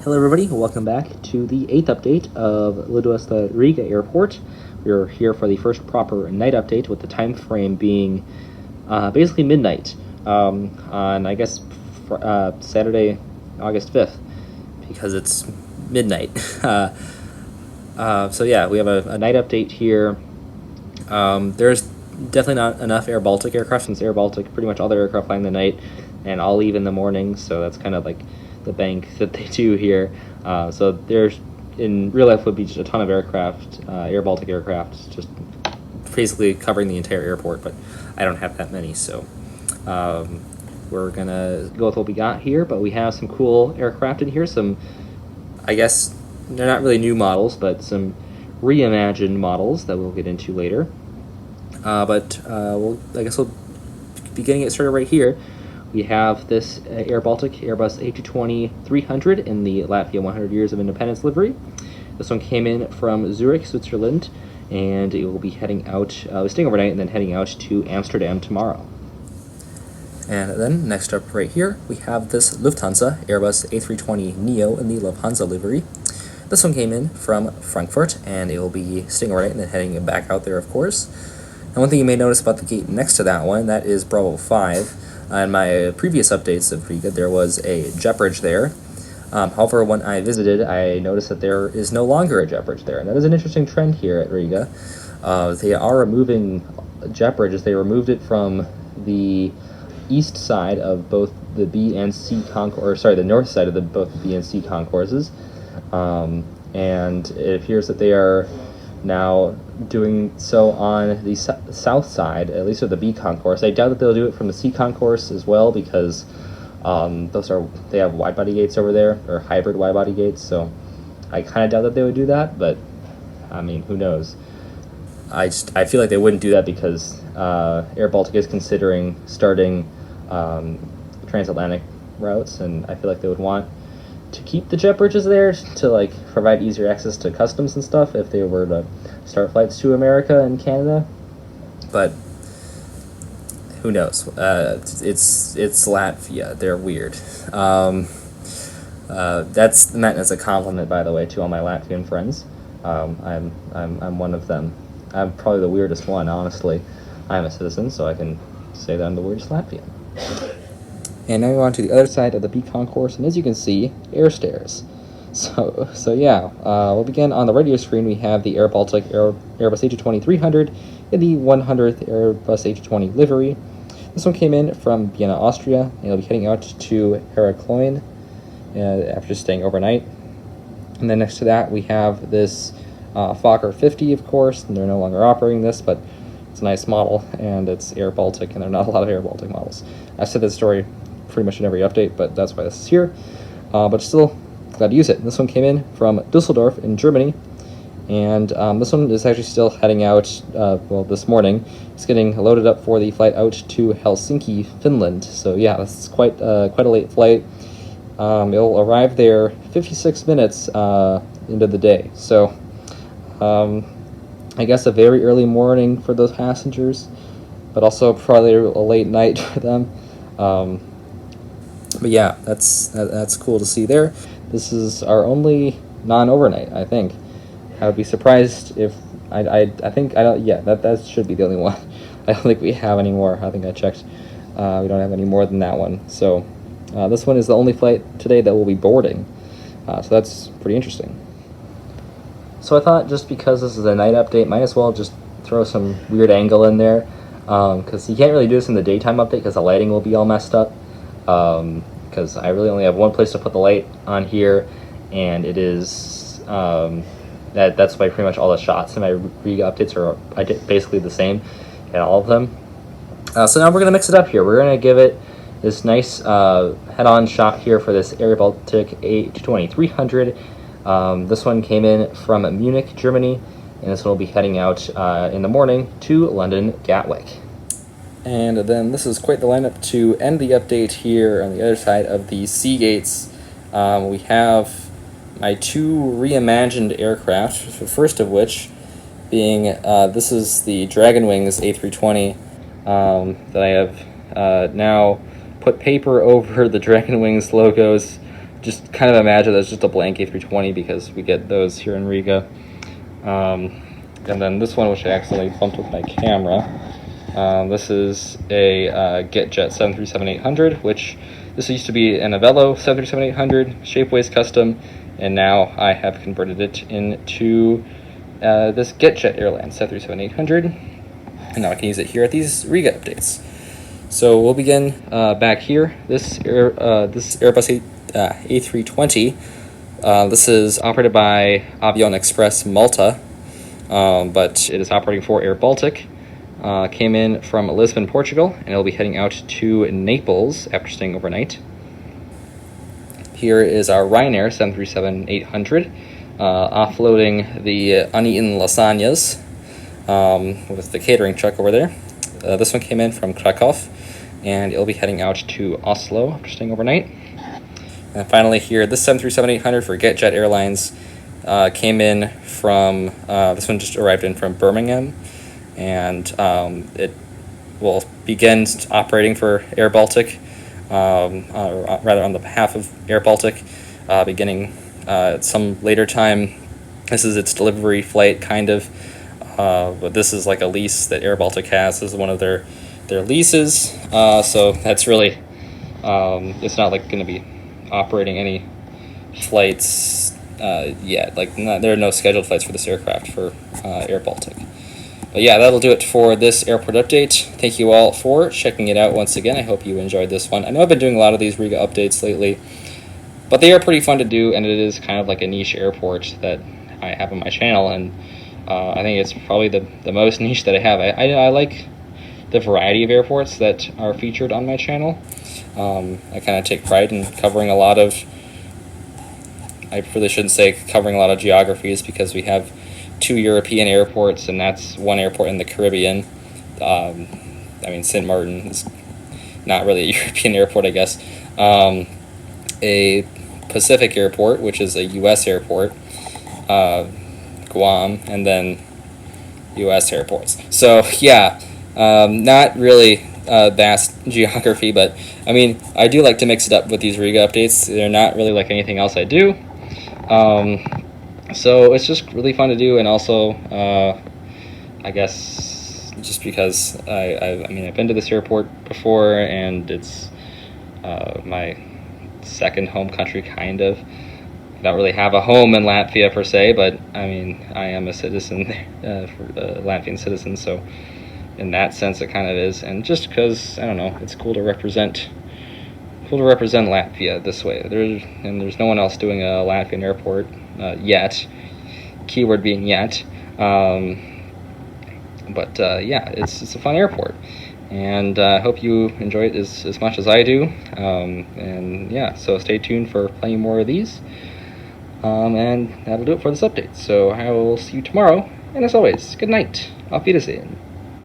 Hello everybody, welcome back to the 8th update of Lidosta Riga Airport. We're here for the first proper night update, with the time frame being basically midnight on, I guess, Saturday, August 5th, because it's midnight. So yeah, we have a night update here. There's definitely not enough airBaltic aircraft, since airBaltic, pretty much all their aircraft fly in the night, and all leave in the morning, so that's kind of like the bank that they do here. So there's, in real life, would be just a ton of aircraft, airBaltic aircraft, just basically covering the entire airport, but I don't have that many, so we're gonna go with what we got here. But we have some cool aircraft in here, some, I guess they're not really new models, but some reimagined models that we'll get into later. I guess we'll be getting it started right here. We have this airBaltic Airbus A220-300 in the Latvia 100 Years of Independence livery. This one came in from Zurich, Switzerland, and it will be heading out, staying overnight and then heading out to Amsterdam tomorrow. And then, next up right here, we have this Lufthansa Airbus A320neo in the Lufthansa livery. This one came in from Frankfurt, and it will be staying overnight and then heading back out there, of course. And one thing you may notice about the gate next to that one, that is Bravo 5. In my previous updates of Riga, there was a jet bridge there. However, when I visited, I noticed that there is no longer a jet bridge there, and that is an interesting trend here at Riga. They are removing jet bridges. They removed it from the east side of both the B and C concourse, sorry, the north side of both the B and C concourses, and it appears that they are now doing so on the south side, at least of the B concourse. I doubt that they'll do it from the C concourse as well, because they have wide body gates over there, or hybrid wide body gates, so I kind of doubt that they would do that, but I mean, who knows. I feel like they wouldn't do that because airBaltic is considering starting transatlantic routes, and I feel like they would want to keep the jet bridges there to like provide easier access to customs and stuff if they were to start flights to America and Canada. But who knows? It's Latvia. They're weird. That's meant as a compliment, by the way, to all my Latvian friends. I'm one of them. I'm probably the weirdest one, honestly. I'm a citizen, so I can say that I'm the weirdest Latvian. And now we on to the other side of the B concourse, and as you can see, air stairs. So yeah, we'll begin on the radio screen. We have the airBaltic Airbus A220-300 in the 100th Airbus A220 livery. This one came in from Vienna, Austria, and it'll be heading out to Herakloin after staying overnight. And then next to that, we have this Fokker 50, of course, and they're no longer operating this, but it's a nice model, and it's airBaltic, and there are not a lot of airBaltic models. I've said this story pretty much in every update, but that's why this is here. But still, glad to use it. This one came in from Dusseldorf in Germany, and this one is actually still heading out, this morning. It's getting loaded up for the flight out to Helsinki, Finland. So yeah, this is quite a late flight. It'll arrive there 56 minutes into the day. So I guess a very early morning for those passengers, but also probably a late night for them. But yeah, that's cool to see there. This is our only non-overnight, I think. I would be surprised if that should be the only one. I don't think we have any more. I think I checked. We don't have any more than that one. So this one is the only flight today that will be boarding. So that's pretty interesting. So I thought, just because this is a night update, might as well just throw some weird angle in there, because you can't really do this in the daytime update because the lighting will be all messed up. Because I really only have one place to put the light on here, and it is that's why pretty much all the shots in my Riga updates are basically the same in all of them. So now we're gonna mix it up here. We're gonna give it this nice head-on shot here for this airBaltic A220-300. This one came in from Munich, Germany, and this one will be heading out in the morning to London Gatwick. And then this is quite the lineup to end the update here on the other side of the sea gates. We have my two reimagined aircraft, the first of which being, this is the Dragonwings A320 that I have now put paper over the Dragonwings logos just kind of imagine that's just a blank A320 because we get those here in Riga. And then this one, which I accidentally bumped with my camera. This is a GetJet 737-800, which this used to be an Avello 737-800, Shapeways Custom, and now I have converted it into this GetJet Airlines 737-800, and now I can use it here at these Riga updates. So we'll begin back here. This Airbus A320. This is operated by Avion Express Malta, but it is operating for airBaltic. Came in from Lisbon, Portugal, and it'll be heading out to Naples after staying overnight. Here is our Ryanair 737-800, offloading the uneaten lasagnas with the catering truck over there. This one came in from Krakow, and it'll be heading out to Oslo after staying overnight. And finally here, this 737-800 for GetJet Airlines came in from, this one just arrived in from Birmingham, and it will begin operating for airBaltic, rather on the behalf of airBaltic, beginning at some later time. This is its delivery flight, kind of, but this is like a lease that airBaltic has. This is one of their leases, so that's really, it's not like going to be operating any flights yet. Like, there are no scheduled flights for this aircraft for airBaltic. But yeah, that'll do it for this airport update. Thank you all for checking it out once again. I hope you enjoyed this one. I know I've been doing a lot of these Riga updates lately, but they are pretty fun to do, and it is kind of like a niche airport that I have on my channel, and I think it's probably the most niche that I have. I like the variety of airports that are featured on my channel. I kind of take pride in covering a lot of, I really shouldn't say covering a lot of geographies, because we have 2 European airports, and that's one airport in the Caribbean. I mean, St. Martin is not really a European airport, I guess. A Pacific airport, which is a U.S. airport, Guam, and then U.S. airports. So, yeah, not really vast geography, but, I mean, I do like to mix it up with these Riga updates. They're not really like anything else I do. So it's just really fun to do, and also, I guess, just because I mean, I've been to this airport before, and it's my second home country, kind of. I don't really have a home in Latvia per se, but I mean, I am a citizen, Latvian citizen, so in that sense it kind of is. And just because, I don't know, it's cool to represent Latvia this way. There's no one else doing a Latvian airport yet, keyword being yet. But yeah, it's a fun airport, and I hope you enjoy it as much as I do. And yeah, so stay tuned for plenty more of these. And that'll do it for this update. So I will see you tomorrow, and as always, good night. Auf Wiedersehen.